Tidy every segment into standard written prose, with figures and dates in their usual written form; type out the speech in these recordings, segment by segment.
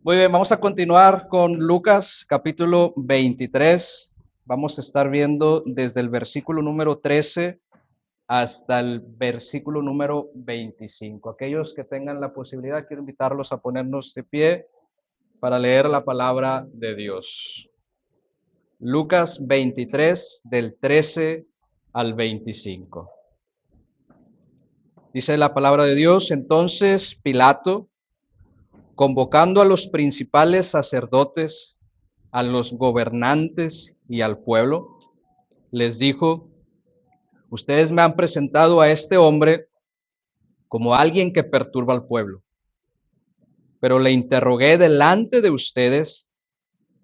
Muy bien, vamos a continuar con Lucas capítulo 23. Vamos a estar viendo desde el versículo número 13 hasta el versículo número 25. Aquellos que tengan la posibilidad, quiero invitarlos a ponernos de pie para leer la palabra de Dios. Lucas 23, del 13 al 25. Dice la palabra de Dios: entonces Pilato, convocando a los principales sacerdotes, a los gobernantes y al pueblo, les dijo: ustedes me han presentado a este hombre como alguien que perturba al pueblo, pero le interrogué delante de ustedes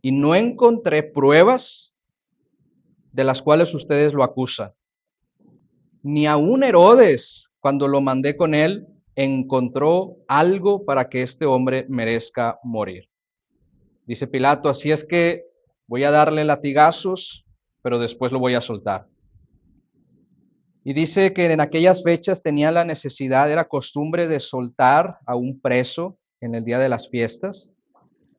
y no encontré pruebas de las cuales ustedes lo acusan. Ni aun Herodes, cuando lo mandé con él, encontró algo para que este hombre merezca morir. Dice Pilato: así es que voy a darle latigazos, pero después lo voy a soltar. Y dice que en aquellas fechas tenía la necesidad, era costumbre de soltar a un preso en el día de las fiestas.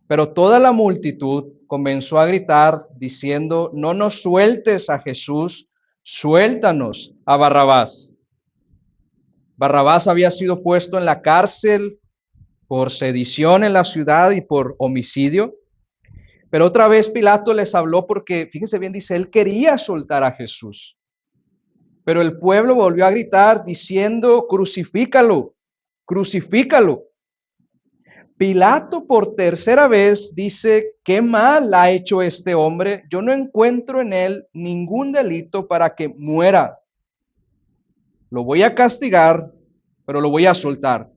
Pero toda la multitud comenzó a gritar diciendo: no nos sueltes a Jesús, suéltanos a Barrabás. Barrabás había sido puesto en la cárcel por sedición en la ciudad y por homicidio. Pero otra vez Pilato les habló porque, fíjense bien, dice, él quería soltar a Jesús. Pero el pueblo volvió a gritar diciendo: crucifícalo, crucifícalo. Pilato por tercera vez dice: qué mal ha hecho este hombre, yo no encuentro en él ningún delito para que muera. Lo voy a castigar, pero lo voy a soltar.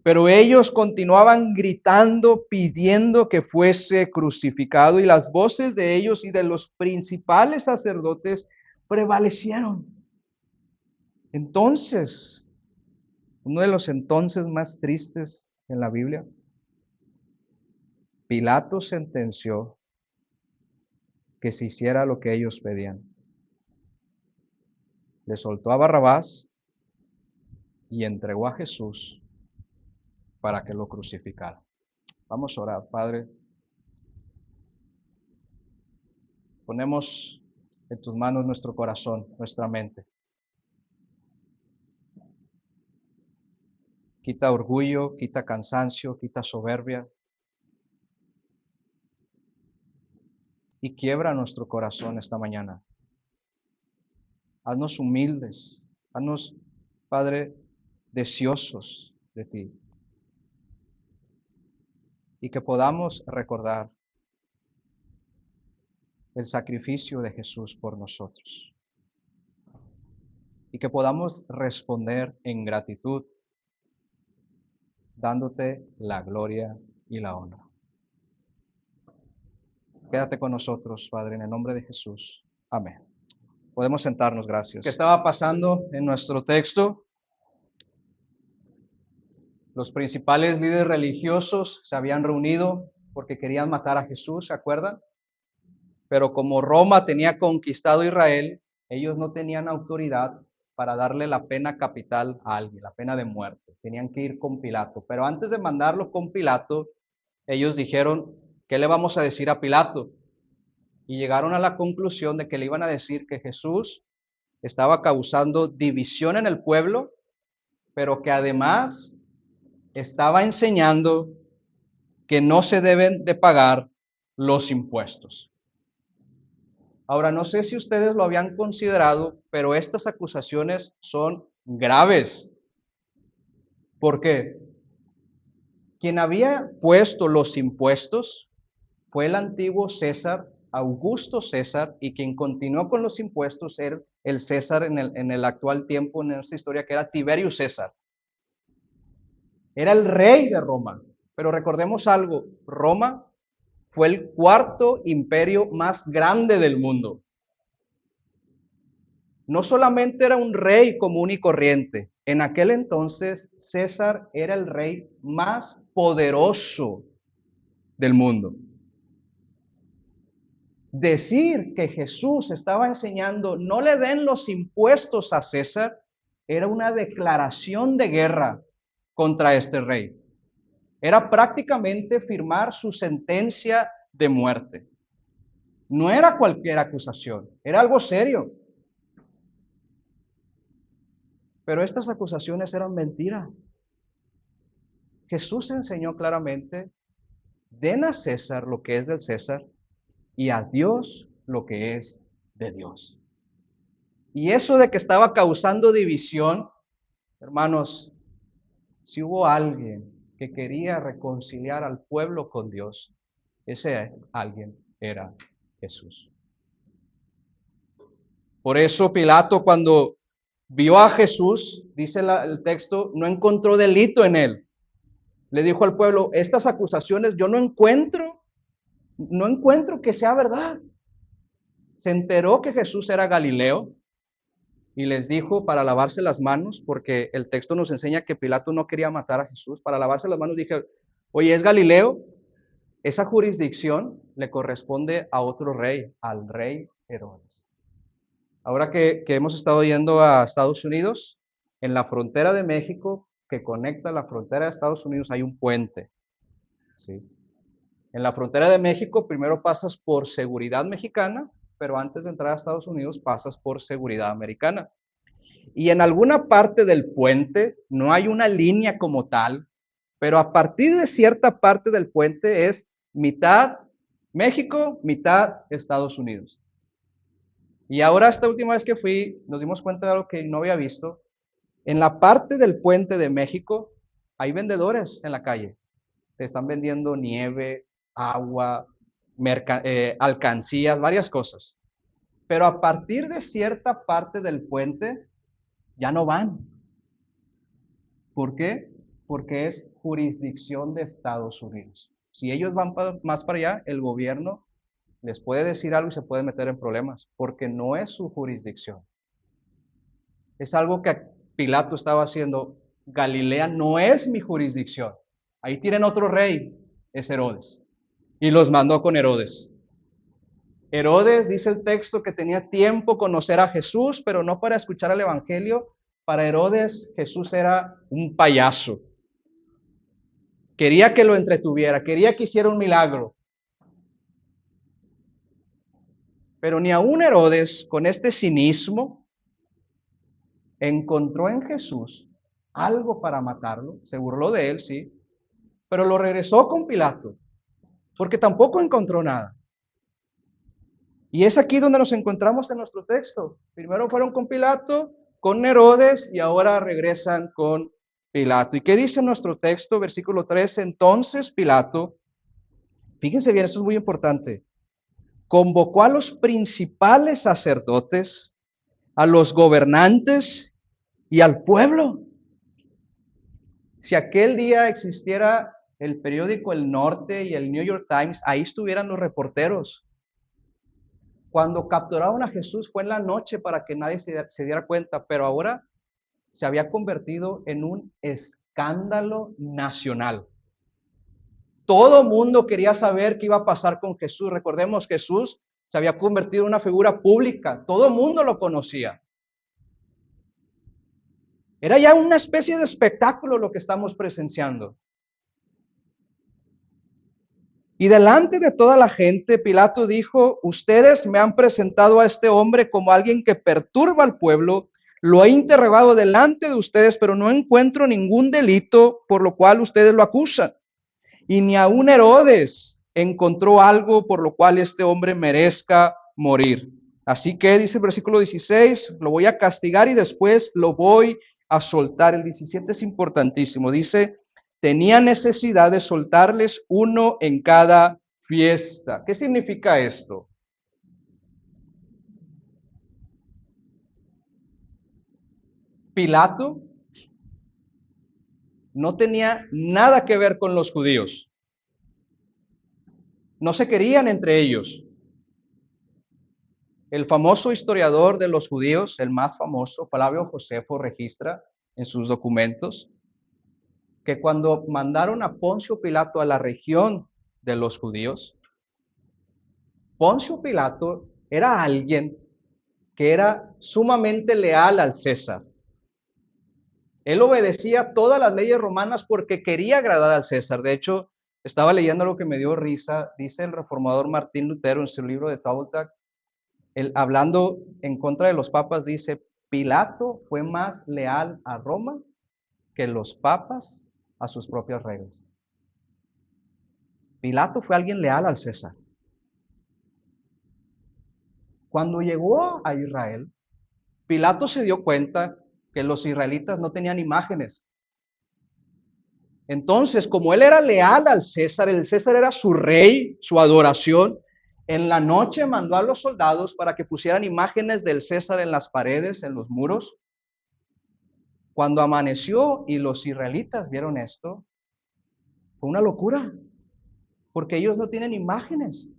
Pero ellos continuaban gritando, pidiendo que fuese crucificado, y las voces de ellos y de los principales sacerdotes prevalecieron. Entonces, uno de los entonces más tristes en la Biblia, Pilato sentenció que se hiciera lo que ellos pedían. Le soltó a Barrabás y entregó a Jesús para que lo crucificara. Vamos a orar. Padre, ponemos en tus manos nuestro corazón, nuestra mente. Quita orgullo, quita cansancio, quita soberbia y quiebra nuestro corazón esta mañana. Haznos humildes, haznos, Padre, deseosos de ti, y que podamos recordar el sacrificio de Jesús por nosotros, y que podamos responder en gratitud, dándote la gloria y la honra. Quédate con nosotros, Padre, en el nombre de Jesús. Amén. Podemos sentarnos, gracias. ¿Qué estaba pasando en nuestro texto? Los principales líderes religiosos se habían reunido porque querían matar a Jesús, ¿se acuerdan? Pero como Roma tenía conquistado Israel, ellos no tenían autoridad para darle la pena capital a alguien, la pena de muerte. Tenían que ir con Pilato. Pero antes de mandarlo con Pilato, ellos dijeron: ¿qué le vamos a decir a Pilato? Y llegaron a la conclusión de que le iban a decir que Jesús estaba causando división en el pueblo, pero que además estaba enseñando que no se deben de pagar los impuestos. Ahora, no sé si ustedes lo habían considerado, pero estas acusaciones son graves. ¿Por qué? Quien había puesto los impuestos fue el antiguo César, Augusto César, y quien continuó con los impuestos era el César en el actual tiempo, en nuestra historia, que era Tiberio César. Era el rey de Roma. Pero recordemos algo: Roma fue el cuarto imperio más grande del mundo. No solamente era un rey común y corriente, en aquel entonces César era el rey más poderoso del mundo. Decir que Jesús estaba enseñando no le den los impuestos a César era una declaración de guerra contra este rey. Era prácticamente firmar su sentencia de muerte. No era cualquier acusación, era algo serio. Pero estas acusaciones eran mentira. Jesús enseñó claramente: den a César lo que es del César y a Dios lo que es de Dios. Y eso de que estaba causando división, hermanos, si hubo alguien que quería reconciliar al pueblo con Dios, ese alguien era Jesús. Por eso Pilato, cuando vio a Jesús, dice el texto, no encontró delito en él. Le dijo al pueblo: estas acusaciones yo no encuentro que sea verdad. Se enteró que Jesús era Galileo y les dijo para lavarse las manos, porque el texto nos enseña que Pilato no quería matar a Jesús. Para lavarse las manos dije: oye, ¿es Galileo? Esa jurisdicción le corresponde a otro rey, al rey Herodes. Ahora que hemos estado yendo a Estados Unidos, en la frontera de México, que conecta la frontera de Estados Unidos, hay un puente. ¿Sí? En la frontera de México primero pasas por seguridad mexicana, pero antes de entrar a Estados Unidos pasas por seguridad americana. Y en alguna parte del puente no hay una línea como tal, pero a partir de cierta parte del puente es mitad México, mitad Estados Unidos. Y ahora esta última vez que fui, nos dimos cuenta de algo que no había visto. En la parte del puente de México hay vendedores en la calle. Te están vendiendo nieve, agua, alcancías, varias cosas. Pero a partir de cierta parte del puente ya no van. ¿Por qué? Porque es jurisdicción de Estados Unidos. Si ellos van más para allá, el gobierno les puede decir algo y se puede meter en problemas, porque no es su jurisdicción. Es algo que Pilato estaba haciendo. Galilea no es mi jurisdicción. Ahí tienen otro rey, es Herodes. Y los mandó con Herodes. Herodes, dice el texto, que tenía tiempo conocer a Jesús, pero no para escuchar el evangelio. Para Herodes, Jesús era un payaso. Quería que lo entretuviera, quería que hiciera un milagro. Pero ni aún Herodes, con este cinismo, encontró en Jesús algo para matarlo. Se burló de él, sí, pero lo regresó con Pilato, porque tampoco encontró nada. Y es aquí donde nos encontramos en nuestro texto. Primero fueron con Pilato, con Herodes, y ahora regresan con Pilato. ¿Y qué dice nuestro texto? Versículo 13. Entonces Pilato, fíjense bien, esto es muy importante, convocó a los principales sacerdotes, a los gobernantes y al pueblo. Si aquel día existiera el periódico El Norte y el New York Times, ahí estuvieran los reporteros. Cuando capturaron a Jesús fue en la noche para que nadie se diera cuenta, pero ahora se había convertido en un escándalo nacional. Todo mundo quería saber qué iba a pasar con Jesús. Recordemos, Jesús se había convertido en una figura pública, todo mundo lo conocía. Era ya una especie de espectáculo lo que estamos presenciando. Y delante de toda la gente, Pilato dijo: ustedes me han presentado a este hombre como alguien que perturba al pueblo, lo he interrogado delante de ustedes, pero no encuentro ningún delito por lo cual ustedes lo acusan. Y ni aun Herodes encontró algo por lo cual este hombre merezca morir. Así que dice el versículo 16, lo voy a castigar y después lo voy a soltar. El 17 es importantísimo. Dice: tenía necesidad de soltarles uno en cada fiesta. ¿Qué significa esto? Pilato no tenía nada que ver con los judíos. No se querían entre ellos. El famoso historiador de los judíos, el más famoso, Flavio Josefo, registra en sus documentos que cuando mandaron a Poncio Pilato a la región de los judíos, Poncio Pilato era alguien que era sumamente leal al César. Él obedecía todas las leyes romanas porque quería agradar al César. De hecho, estaba leyendo lo que me dio risa. Dice el reformador Martín Lutero en su libro de Tautag, hablando en contra de los papas, dice, Pilato fue más leal a Roma que los papas a sus propias reglas. Pilato fue alguien leal al César. Cuando llegó a Israel, Pilato se dio cuenta que los israelitas no tenían imágenes. Entonces, como él era leal al César, el César era su rey, su adoración, en la noche mandó a los soldados para que pusieran imágenes del César en las paredes, en los muros. Cuando amaneció y los israelitas vieron esto, fue una locura, porque ellos no tienen imágenes.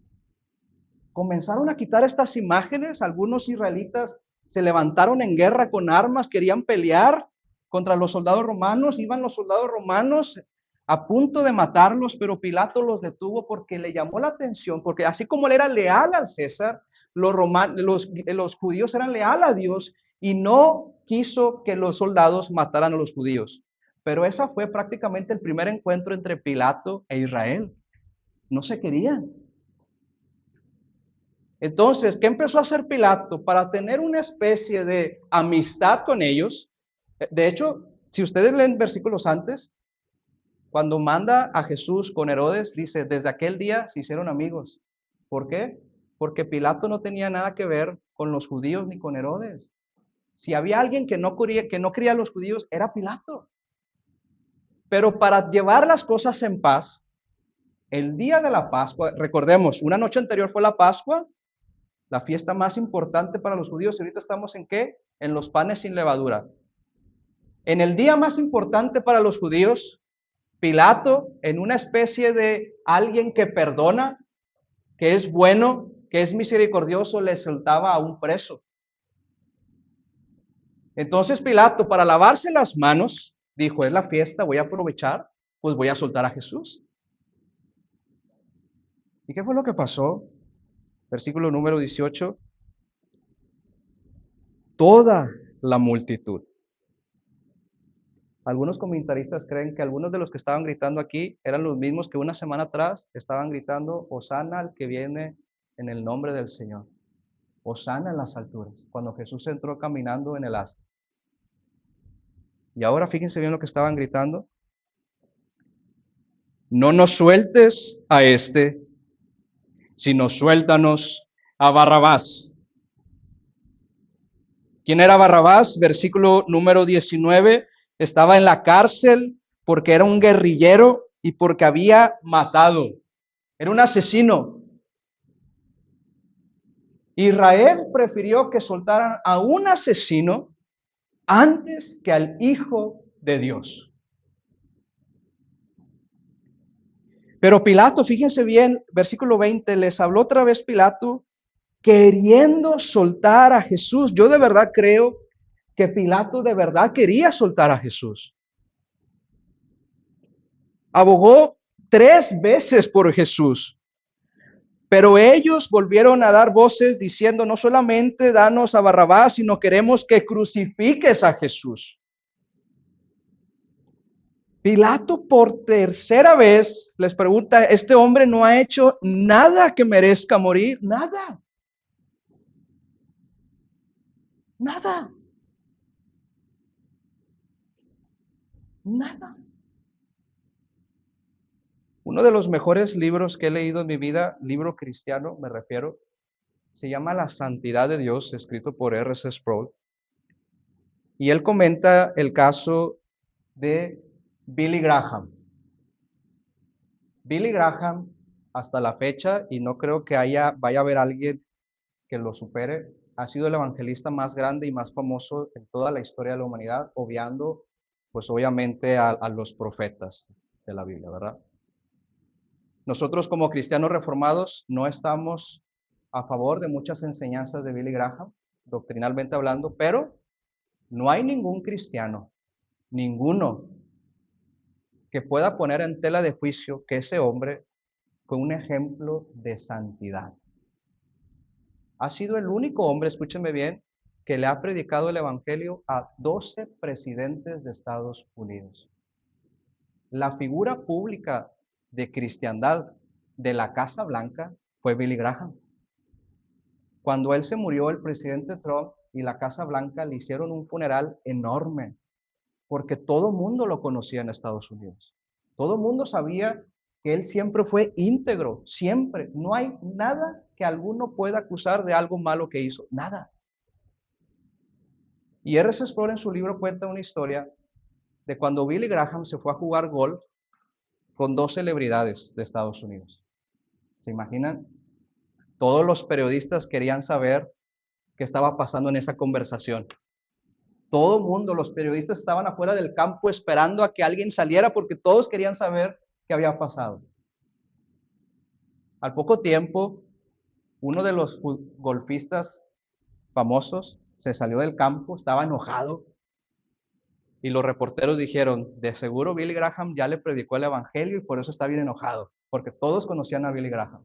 Comenzaron a quitar estas imágenes, algunos israelitas se levantaron en guerra con armas, querían pelear contra los soldados romanos, iban los soldados romanos a punto de matarlos, pero Pilato los detuvo porque le llamó la atención, porque así como él era leal al César, los judíos eran leal a Dios y no quiso que los soldados mataran a los judíos. Pero esa fue prácticamente el primer encuentro entre Pilato e Israel. No se querían. Entonces, ¿qué empezó a hacer Pilato para tener una especie de amistad con ellos? De hecho, si ustedes leen versículos antes, cuando manda a Jesús con Herodes, dice, desde aquel día se hicieron amigos. ¿Por qué? Porque Pilato no tenía nada que ver con los judíos ni con Herodes. Si había alguien que no quería a los judíos, era Pilato. Pero para llevar las cosas en paz, el día de la Pascua, recordemos, una noche anterior fue la Pascua, la fiesta más importante para los judíos. Ahorita estamos en qué? En los panes sin levadura. En el día más importante para los judíos, Pilato, en una especie de alguien que perdona, que es bueno, que es misericordioso, le soltaba a un preso. Entonces Pilato, para lavarse las manos, dijo, es la fiesta, voy a aprovechar, pues voy a soltar a Jesús. ¿Y qué fue lo que pasó? Versículo número 18. Toda la multitud. Algunos comentaristas creen que algunos de los que estaban gritando aquí eran los mismos que una semana atrás estaban gritando, Hosana al que viene en el nombre del Señor. Hosana en las alturas, cuando Jesús entró caminando en el asta. Y ahora fíjense bien lo que estaban gritando. No nos sueltes a este, sino suéltanos a Barrabás. ¿Quién era Barrabás? Versículo número 19. Estaba en la cárcel porque era un guerrillero y porque había matado. Era un asesino. Israel prefirió que soltaran a un asesino antes que al Hijo de Dios. Pero Pilato, fíjense bien, versículo 20, les habló otra vez Pilato queriendo soltar a Jesús. Yo de verdad creo que Pilato de verdad quería soltar a Jesús. Abogó 3 veces por Jesús. Pero ellos volvieron a dar voces diciendo, no solamente danos a Barrabás, sino queremos que crucifiques a Jesús. Pilato por tercera vez les pregunta, este hombre no ha hecho nada que merezca morir, nada. Nada. Nada. Uno de los mejores libros que he leído en mi vida, libro cristiano me refiero, se llama La Santidad de Dios, escrito por R.C. Sproul. Y él comenta el caso de Billy Graham. Billy Graham, hasta la fecha, y no creo que vaya a haber alguien que lo supere, ha sido el evangelista más grande y más famoso en toda la historia de la humanidad, obviando, pues obviamente, a los profetas de la Biblia, ¿verdad? Nosotros como cristianos reformados no estamos a favor de muchas enseñanzas de Billy Graham, doctrinalmente hablando, pero no hay ningún cristiano, ninguno, que pueda poner en tela de juicio que ese hombre fue un ejemplo de santidad. Ha sido el único hombre, escúchenme bien, que le ha predicado el Evangelio a 12 presidentes de Estados Unidos. La figura pública de cristiandad de la Casa Blanca fue Billy Graham. Cuando él se murió, el presidente Trump y la Casa Blanca le hicieron un funeral enorme, porque todo el mundo lo conocía en Estados Unidos. Todo el mundo sabía que él siempre fue íntegro, siempre. No hay nada que alguno pueda acusar de algo malo que hizo, nada. Y R.C. Sproul en su libro cuenta una historia de cuando Billy Graham se fue a jugar golf con 2 celebridades de Estados Unidos. ¿Se imaginan? Todos los periodistas querían saber qué estaba pasando en esa conversación. Todo el mundo, los periodistas estaban afuera del campo esperando a que alguien saliera porque todos querían saber qué había pasado. Al poco tiempo, uno de los golfistas famosos se salió del campo, estaba enojado. Y los reporteros dijeron, de seguro Billy Graham ya le predicó el Evangelio y por eso está bien enojado, porque todos conocían a Billy Graham.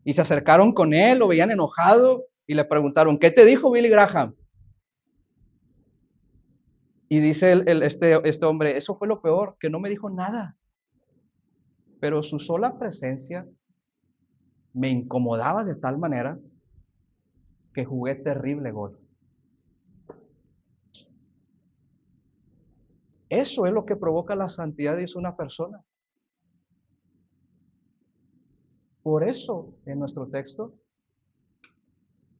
Y se acercaron con él, lo veían enojado y le preguntaron, ¿qué te dijo Billy Graham? Y dice este hombre, eso fue lo peor, que no me dijo nada. Pero su sola presencia me incomodaba de tal manera que jugué terrible golf. Eso es lo que provoca la santidad de una persona. Por eso, en nuestro texto,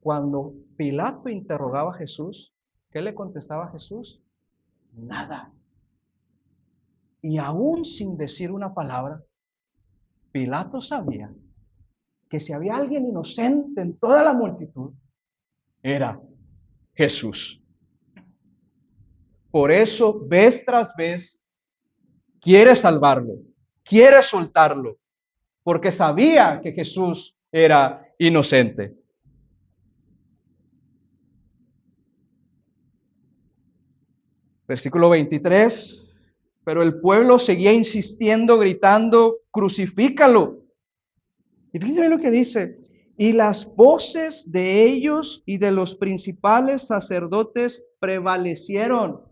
cuando Pilato interrogaba a Jesús, ¿qué le contestaba a Jesús? Nada. Y aún sin decir una palabra, Pilato sabía que si había alguien inocente en toda la multitud, era Jesús. Por eso, vez tras vez, quiere salvarlo, quiere soltarlo, porque sabía que Jesús era inocente. Versículo 23, pero el pueblo seguía insistiendo, gritando, crucifícalo. Y fíjense bien lo que dice, y las voces de ellos y de los principales sacerdotes prevalecieron.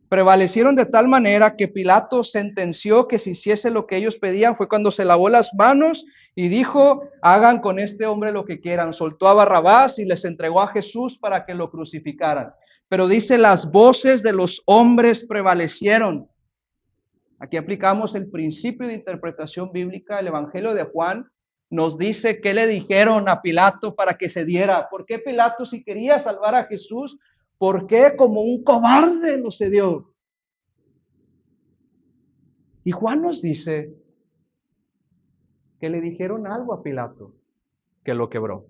Prevalecieron de tal manera que Pilato sentenció que se hiciese lo que ellos pedían. Fue cuando se lavó las manos y dijo, hagan con este hombre lo que quieran. Soltó a Barrabás y les entregó a Jesús para que lo crucificaran. Pero dice, las voces de los hombres prevalecieron. Aquí aplicamos el principio de interpretación bíblica. El Evangelio de Juan nos dice qué le dijeron a Pilato para que se diera. ¿Por qué Pilato, si quería salvar a Jesús, por qué como un cobarde lo cedió? Y Juan nos dice que le dijeron algo a Pilato que lo quebró.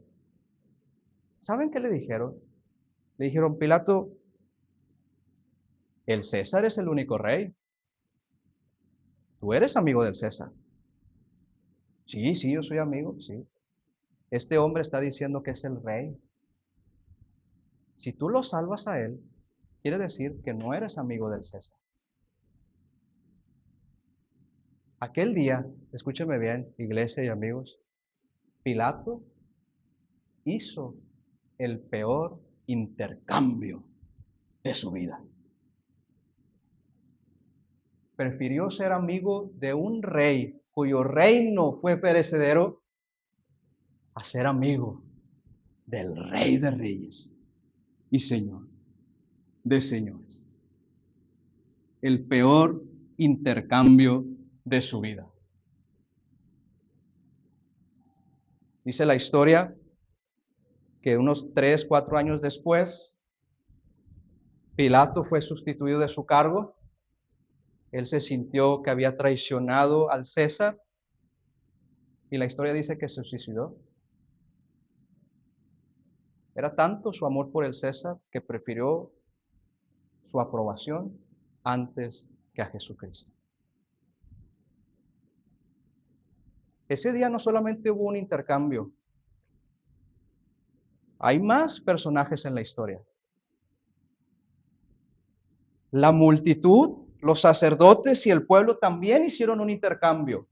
¿Saben qué le dijeron? Le dijeron, Pilato, el César es el único rey. Tú eres amigo del César. Sí, yo soy amigo, sí. Este hombre está diciendo que es el rey. Si tú lo salvas a él, quiere decir que no eres amigo del César. Aquel día, escúchenme bien, iglesia y amigos, Pilato hizo el peor intercambio de su vida. Prefirió ser amigo de un rey cuyo reino fue perecedero a ser amigo del Rey de Reyes y Señor de señores. El peor intercambio de su vida. Dice la historia que unos 3, 4 años después, Pilato fue sustituido de su cargo. Él se sintió que había traicionado al César y la historia dice que se suicidó. Era tanto su amor por el César que prefirió su aprobación antes que a Jesucristo. Ese día no solamente hubo un intercambio, hay más personajes en la historia. La multitud, los sacerdotes y el pueblo también hicieron un intercambio.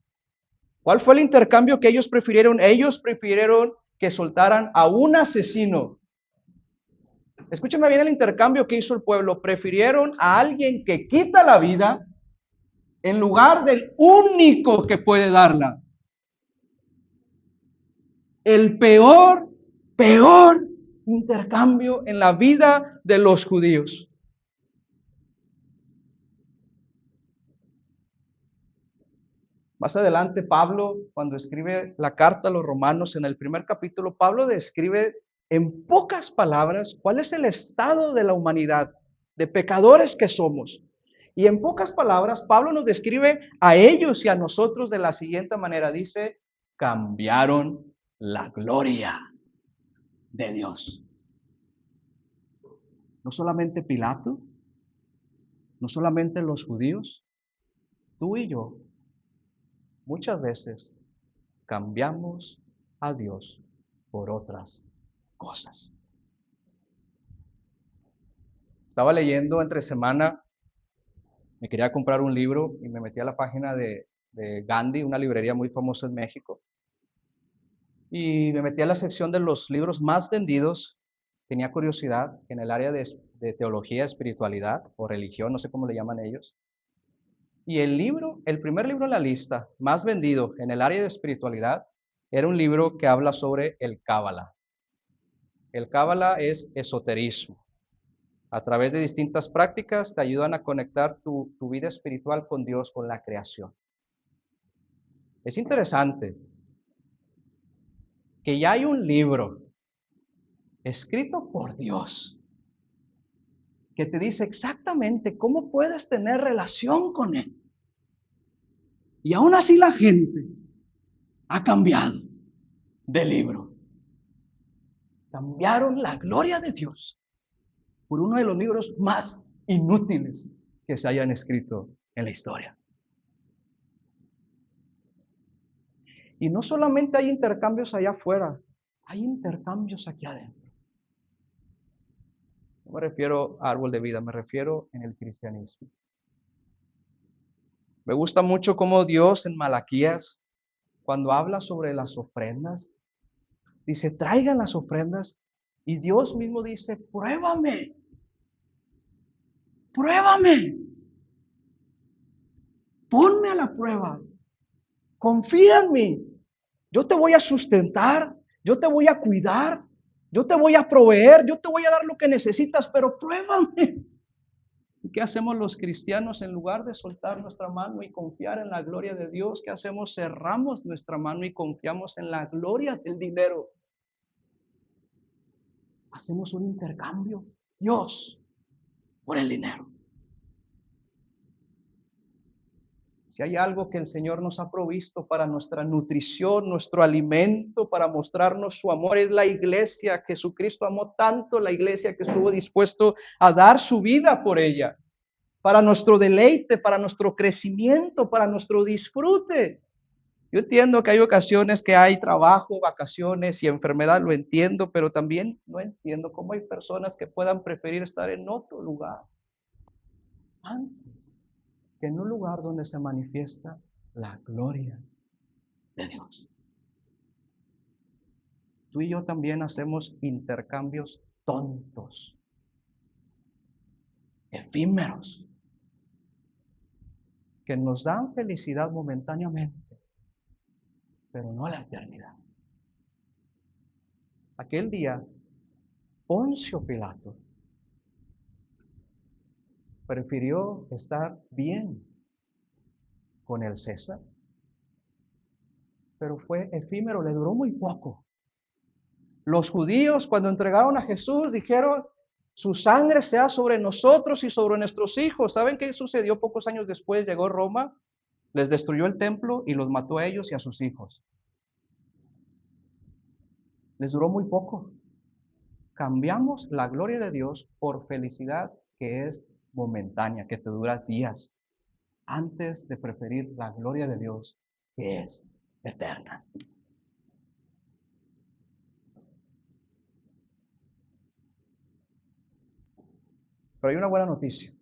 ¿Cuál fue el intercambio que ellos prefirieron? Ellos prefirieron que soltaran a un asesino Escúcheme bien el intercambio que hizo el pueblo. Prefirieron a alguien que quita la vida en lugar del único que puede darla. El peor intercambio en la vida de los judíos. Más adelante, Pablo, cuando escribe la carta a los romanos, en el primer capítulo, Pablo describe en pocas palabras cuál es el estado de la humanidad, de pecadores que somos. Y en pocas palabras, Pablo nos describe a ellos y a nosotros de la siguiente manera. Dice, cambiaron la gloria de Dios. No solamente Pilato, no solamente los judíos, tú y yo, muchas veces cambiamos a Dios por otras cosas. Estaba leyendo entre semana, me quería comprar un libro y me metí a la página de Gandhi, una librería muy famosa en México, y me metí a la sección de los libros más vendidos. Tenía curiosidad en el área de teología, espiritualidad o religión, no sé cómo le llaman ellos. Y el primer libro en la lista más vendido en el área de espiritualidad era un libro que habla sobre el Cábala. El Cábala es esoterismo. A través de distintas prácticas te ayudan a conectar tu vida espiritual con Dios, con la creación. Es interesante que ya hay un libro escrito por Dios que te dice exactamente cómo puedes tener relación con Él. Y aún así la gente ha cambiado de libro. Cambiaron la gloria de Dios por uno de los libros más inútiles que se hayan escrito en la historia. Y no solamente hay intercambios allá afuera, hay intercambios aquí adentro. No me refiero a árbol de vida, me refiero en el cristianismo. Me gusta mucho cómo Dios en Malaquías, cuando habla sobre las ofrendas, dice, traigan las ofrendas, y Dios mismo dice, pruébame, pruébame, ponme a la prueba, confía en mí, yo te voy a sustentar, yo te voy a cuidar, yo te voy a proveer, yo te voy a dar lo que necesitas, pero pruébame. ¿Y qué hacemos los cristianos en lugar de soltar nuestra mano y confiar en la gloria de Dios? ¿Qué hacemos? Cerramos nuestra mano y confiamos en la gloria del dinero. Hacemos un intercambio, Dios por el dinero. Si hay algo que el Señor nos ha provisto para nuestra nutrición, nuestro alimento, para mostrarnos su amor, es la iglesia. Jesucristo amó tanto la iglesia que estuvo dispuesto a dar su vida por ella, para nuestro deleite, para nuestro crecimiento, para nuestro disfrute. Yo entiendo que hay ocasiones que hay trabajo, vacaciones y enfermedad, lo entiendo, pero también no entiendo cómo hay personas que puedan preferir estar en otro lugar antes que en un lugar donde se manifiesta la gloria de Dios. Tú y yo también hacemos intercambios tontos, efímeros, que nos dan felicidad momentáneamente, pero no la eternidad. Aquel día, Poncio Pilato prefirió estar bien con el César, pero fue efímero, le duró muy poco. Los judíos, cuando entregaron a Jesús, dijeron, su sangre sea sobre nosotros y sobre nuestros hijos. ¿Saben qué sucedió pocos años después? Llegó Roma, les destruyó el templo y los mató a ellos y a sus hijos. Les duró muy poco. Cambiamos la gloria de Dios por felicidad que es momentánea, que te dura días, antes de preferir la gloria de Dios que es eterna. Pero hay una buena noticia.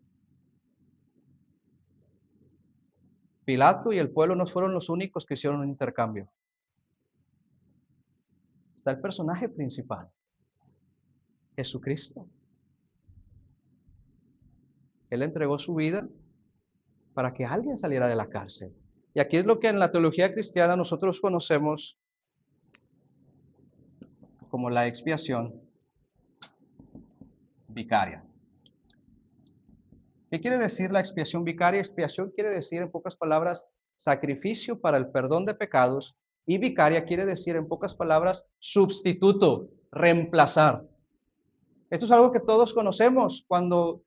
Pilato y el pueblo no fueron los únicos que hicieron un intercambio. Está el personaje principal, Jesucristo. Él entregó su vida para que alguien saliera de la cárcel. Y aquí es lo que en la teología cristiana nosotros conocemos como la expiación vicaria. ¿Qué quiere decir la expiación vicaria? Expiación quiere decir, en pocas palabras, sacrificio para el perdón de pecados, y vicaria quiere decir, en pocas palabras, sustituto, reemplazar. Esto es algo que todos conocemos. Cuando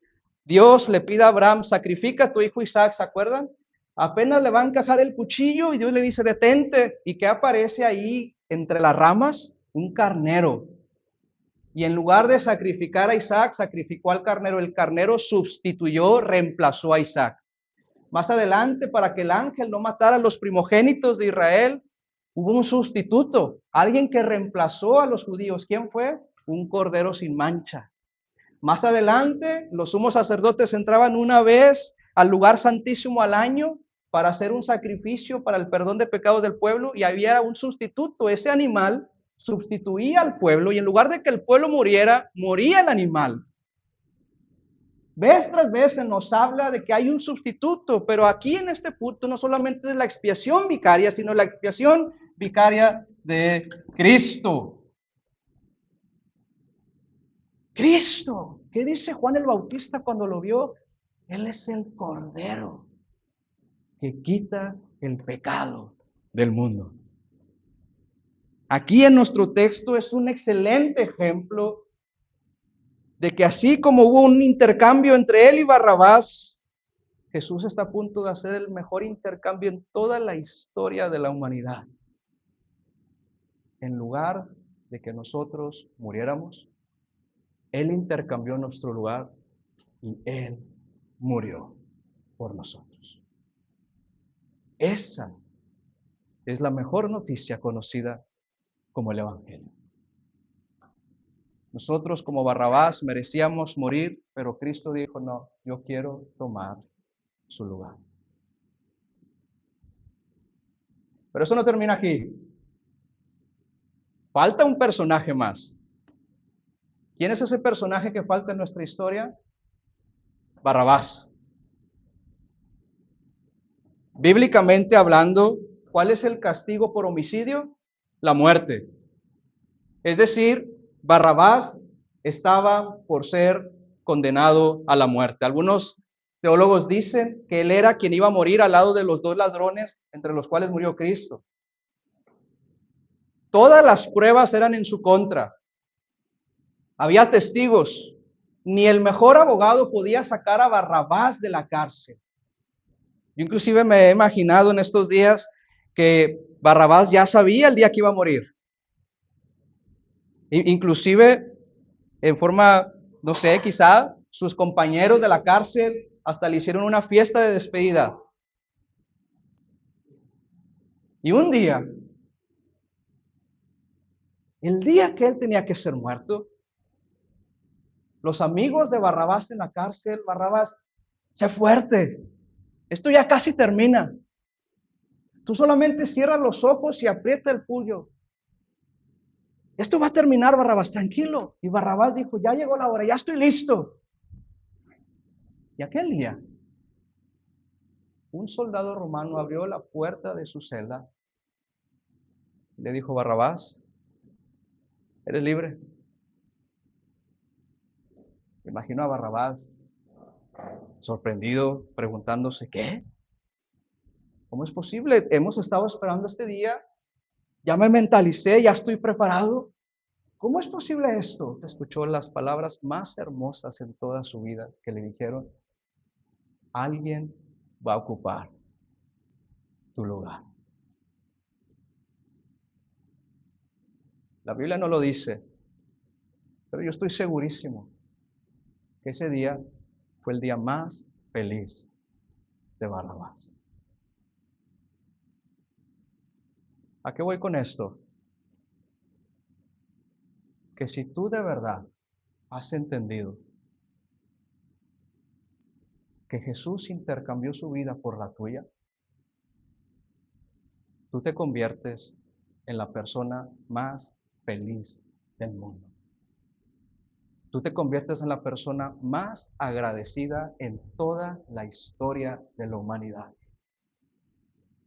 Dios le pide a Abraham, sacrifica a tu hijo Isaac, ¿se acuerdan? Apenas le va a encajar el cuchillo y Dios le dice, detente. ¿Y qué aparece ahí entre las ramas? Un carnero. Y en lugar de sacrificar a Isaac, sacrificó al carnero. El carnero sustituyó, reemplazó a Isaac. Más adelante, para que el ángel no matara a los primogénitos de Israel, hubo un sustituto, alguien que reemplazó a los judíos. ¿Quién fue? Un cordero sin mancha. Más adelante, los sumos sacerdotes entraban una vez al lugar santísimo al año para hacer un sacrificio para el perdón de pecados del pueblo, y había un sustituto. Ese animal sustituía al pueblo, y en lugar de que el pueblo muriera, moría el animal. Vez tras vez se nos habla de que hay un sustituto, pero aquí en este punto no solamente es la expiación vicaria, sino la expiación vicaria de Cristo. Cristo, ¿qué dice Juan el Bautista cuando lo vio? Él es el Cordero que quita el pecado del mundo. Aquí en nuestro texto es un excelente ejemplo de que así como hubo un intercambio entre él y Barrabás, Jesús está a punto de hacer el mejor intercambio en toda la historia de la humanidad. En lugar de que nosotros muriéramos, Él intercambió nuestro lugar y Él murió por nosotros. Esa es la mejor noticia conocida como el Evangelio. Nosotros como Barrabás merecíamos morir, pero Cristo dijo, no, yo quiero tomar su lugar. Pero eso no termina aquí. Falta un personaje más. ¿Quién es ese personaje que falta en nuestra historia? Barrabás. Bíblicamente hablando, ¿cuál es el castigo por homicidio? La muerte. Es decir, Barrabás estaba por ser condenado a la muerte. Algunos teólogos dicen que él era quien iba a morir al lado de los dos ladrones entre los cuales murió Cristo. Todas las pruebas eran en su contra. Había testigos. Ni el mejor abogado podía sacar a Barrabás de la cárcel. Yo inclusive me he imaginado en estos días que Barrabás ya sabía el día que iba a morir. Inclusive en forma, no sé, quizá sus compañeros de la cárcel hasta le hicieron una fiesta de despedida. Y un día, el día que él tenía que ser muerto, los amigos de Barrabás en la cárcel, Barrabás, sé fuerte, esto ya casi termina. Tú solamente cierra los ojos y aprieta el puño. Esto va a terminar, Barrabás, tranquilo. Y Barrabás dijo, ya llegó la hora, ya estoy listo. Y aquel día, un soldado romano abrió la puerta de su celda y le dijo, Barrabás, eres libre. Imagino a Barrabás sorprendido, preguntándose, ¿qué? ¿Cómo es posible? Hemos estado esperando este día, ya me mentalicé, ya estoy preparado. ¿Cómo es posible esto? Escuchó las palabras más hermosas en toda su vida que le dijeron, alguien va a ocupar tu lugar. La Biblia no lo dice, pero yo estoy segurísimo que ese día fue el día más feliz de Barrabás. ¿A qué voy con esto? Que si tú de verdad has entendido que Jesús intercambió su vida por la tuya, tú te conviertes en la persona más feliz del mundo. tú te conviertes en la persona más agradecida en toda la historia de la humanidad.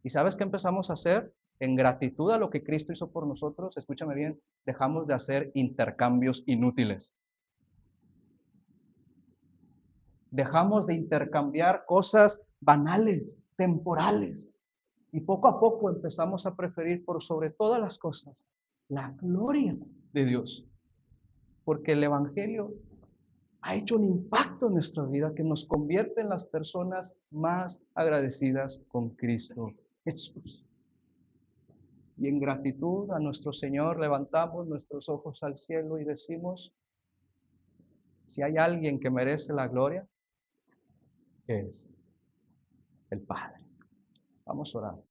¿Y sabes qué empezamos a hacer? En gratitud a lo que Cristo hizo por nosotros, escúchame bien, dejamos de hacer intercambios inútiles. Dejamos de intercambiar cosas banales, temporales. Y poco a poco empezamos a preferir por sobre todas las cosas la gloria de Dios. Porque el Evangelio ha hecho un impacto en nuestra vida que nos convierte en las personas más agradecidas con Cristo Jesús. Y en gratitud a nuestro Señor levantamos nuestros ojos al cielo y decimos, si hay alguien que merece la gloria, es el Padre. Vamos a orar.